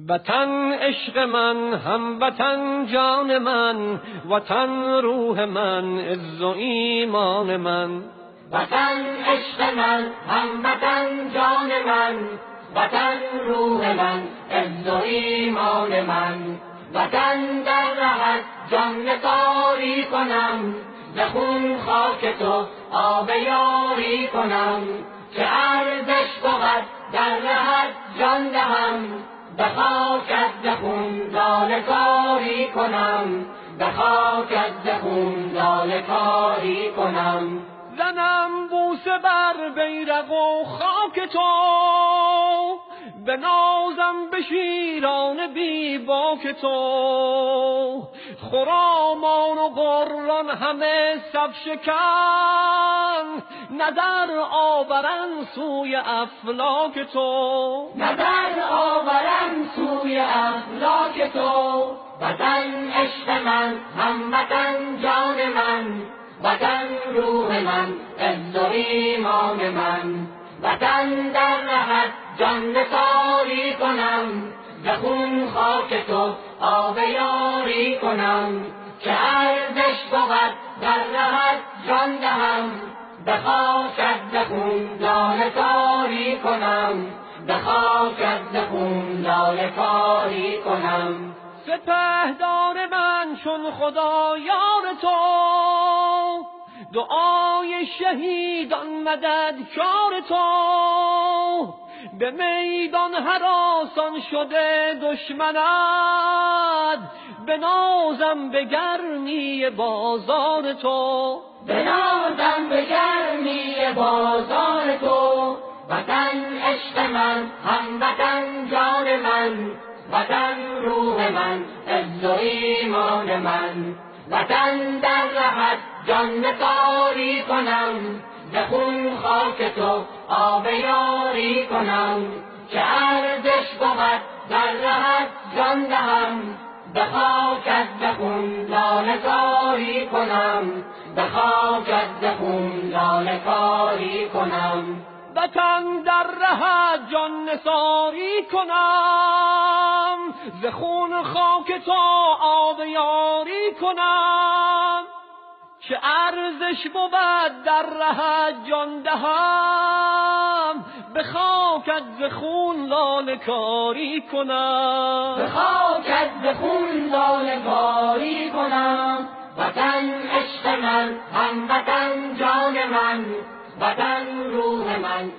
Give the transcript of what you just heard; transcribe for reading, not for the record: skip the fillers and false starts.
وطن عشق من، هموطن جان من، وطن روح من، عز و ایمان من. وطن عشق من، هموطن جان من، وطن روح من، عز و ایمان من. وطن در رهت جان نثاری کنم، ز خون خاک تو آب یاری کنم. که ارزش بود در رهت جان دهم، به خاکت ز خون لاله کاری کنم، به خاکت ز خون لاله کاری کنم. زنم بوسه بر بیرق و خاک تو، بنازم به شیران بی باک تو. خرامان و قران همه صف شکن، نظر آورن سوی افلاک تو، نظر آورن سوی افلاک تو. وطن عشق من، هموطن جان من، وطن روح من، عز و ایمان من. وطن در رهت جان نثاری کنم، ز خون خاک تو آب یاری کنم. که ارزش بود در رهت جان دهم، به خاکت ز خون لاله کاری کنم، به خاکت ز خون لاله کاری کنم. سپهدار من چون خدا یار تو، دعای شهیدان مددکار تو. به میدان هراسان شده دشمنت، بنازم به گرمی بازار تو، بنازم به گرمی بازار تو. وطن عشق من، هموطن جان من، وطن روح من، عز و ایمان من. وطن در رهت جان نثاری کنم، ز خون خاک تو آب یاری کنم. که ارزش بود در رهت جان دهم، به خاکت ز خون لاله کاری کنم، به خاکت ز خون لاله کاری کنم. وطن در رهت جان نثاری کنم، ز خون خاک تو آب یاری کنم. که ارزش بود در رهت جان دهم، به خاکت ز خون لاله کاری کنم، به خاکت ز خون لاله کاری کنم. وطن عشق من، هموطن جان من، وطن روح من،